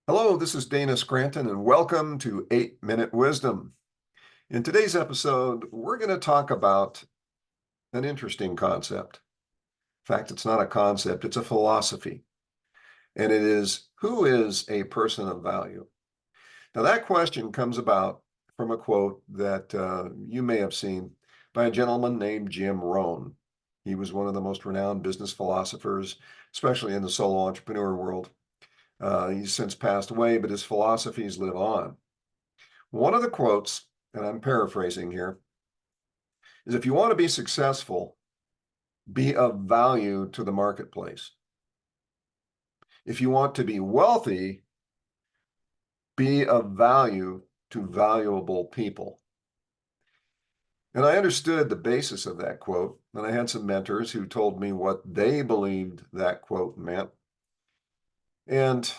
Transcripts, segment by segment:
Hello, this is Dana Scranton, and welcome to 8-Minute Wisdom. In today's episode, we're going to talk about an interesting concept. In fact, it's not a concept, it's a philosophy. And it is, who is a person of value? Now, that question comes about from a quote that you may have seen by a gentleman named Jim Rohn. He was one of the most renowned business philosophers, especially in the solo entrepreneur world. He's since passed away, but his philosophies live on. One of the quotes, and I'm paraphrasing here, is if you want to be successful, be of value to the marketplace. If you want to be wealthy, be of value to valuable people. And I understood the basis of that quote, and I had some mentors who told me what they believed that quote meant. And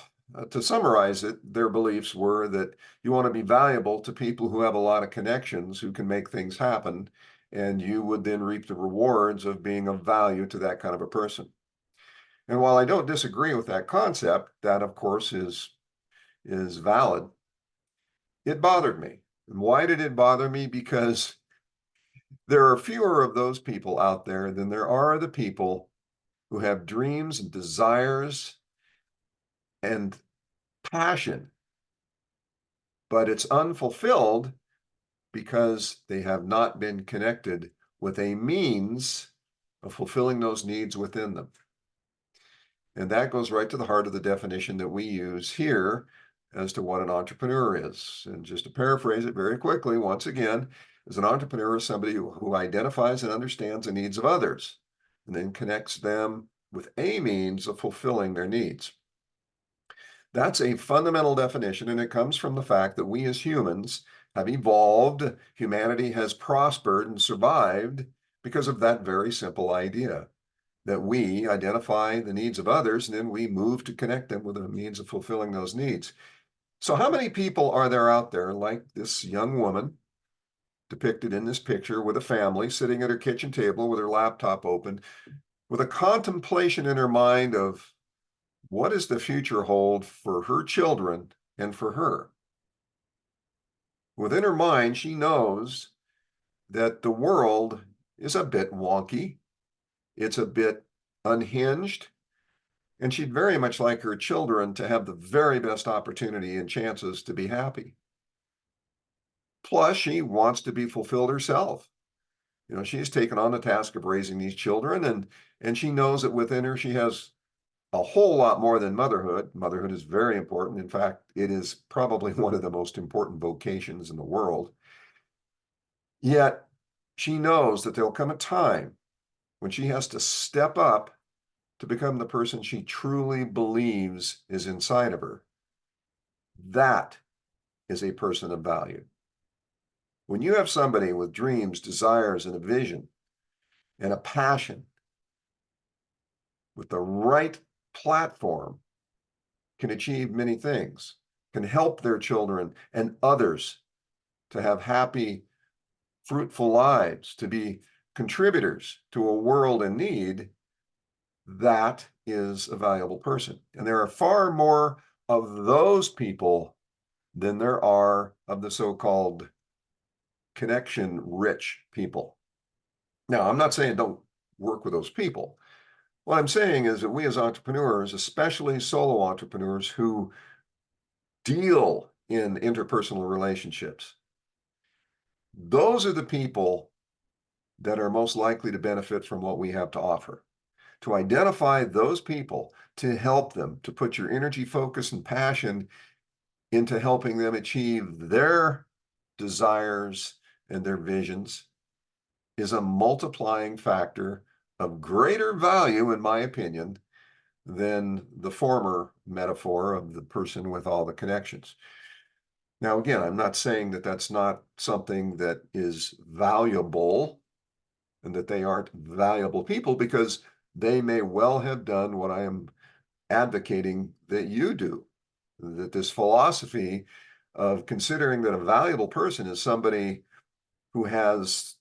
to summarize it, their beliefs were that you want to be valuable to people who have a lot of connections, who can make things happen, and you would then reap the rewards of being of value to that kind of a person. And while I don't disagree with that concept, that of course is valid, it bothered me. And why did it bother me? Because there are fewer of those people out there than there are the people who have dreams and desires and passion, but it's unfulfilled because they have not been connected with a means of fulfilling those needs within them. And that goes right to the heart of the definition that we use here as to what an entrepreneur is. And just to paraphrase it very quickly, once again, as an entrepreneur is somebody who identifies and understands the needs of others and then connects them with a means of fulfilling their needs. That's a fundamental definition, and it comes from the fact that we as humans have evolved, humanity has prospered and survived because of that very simple idea that we identify the needs of others and then we move to connect them with a means of fulfilling those needs. So how many people are there out there like this young woman depicted in this picture with a family sitting at her kitchen table with her laptop open, with a contemplation in her mind of what does the future hold for her children and for her? Within her mind, she knows that the world is a bit wonky, it's a bit unhinged, and she'd very much like her children to have the very best opportunity and chances to be happy. Plus, she wants to be fulfilled herself. She's taken on the task of raising these children, and she knows that within her she has a whole lot more than motherhood. Motherhood is very important. In fact, it is probably one of the most important vocations in the world. Yet she knows that there'll come a time when she has to step up to become the person she truly believes is inside of her. That is a person of value. When you have somebody with dreams, desires, and a vision and a passion with the right platform, can achieve many things, can help their children and others to have happy, fruitful lives, to be contributors to a world in need, that is a valuable person. And there are far more of those people than there are of the so-called connection-rich people. Now, I'm not saying don't work with those people. What I'm saying is that we as entrepreneurs, especially solo entrepreneurs who deal in interpersonal relationships, those are the people that are most likely to benefit from what we have to offer. To identify those people, to help them, to put your energy, focus, and passion into helping them achieve their desires and their visions is a multiplying factor of greater value, in my opinion, than the former metaphor of the person with all the connections. Now, again, I'm not saying that that's not something that is valuable and that they aren't valuable people, because they may well have done what I am advocating that you do, that this philosophy of considering that a valuable person is somebody who has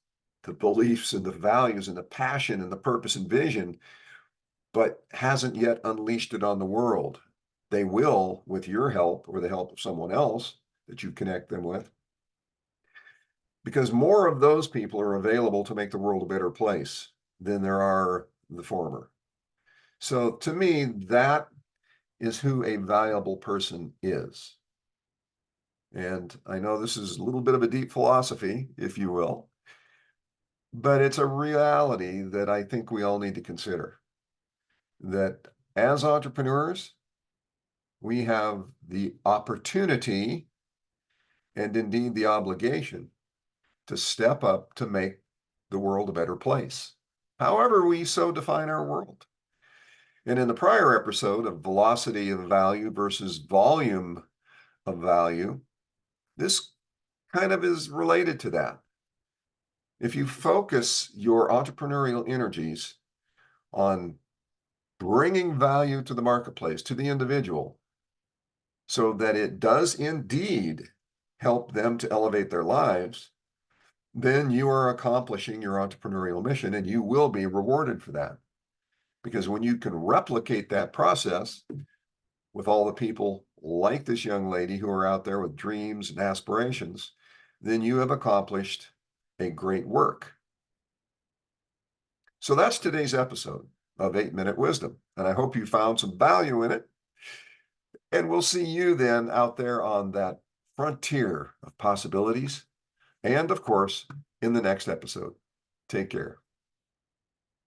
the beliefs and the values and the passion and the purpose and vision, but hasn't yet unleashed it on the world. they will with your help or the help of someone else that you connect them with, because more of those people are available to make the world a better place than there are the former. So to me, that is who a valuable person is. And I know this is a little bit of a deep philosophy, if you will, but it's a reality that I think we all need to consider. That as entrepreneurs, we have the opportunity and indeed the obligation to step up to make the world a better place, however we so define our world. And in the prior episode of velocity of value versus volume of value, this kind of is related to that. If you focus your entrepreneurial energies on bringing value to the marketplace, to the individual, so that it does indeed help them to elevate their lives, then you are accomplishing your entrepreneurial mission and you will be rewarded for that. Because when you can replicate that process with all the people like this young lady who are out there with dreams and aspirations, then you have accomplished a great work. So that's today's episode of 8-Minute Wisdom, and I hope you found some value in it. And we'll see you then out there on that frontier of possibilities, and of course, in the next episode. Take care.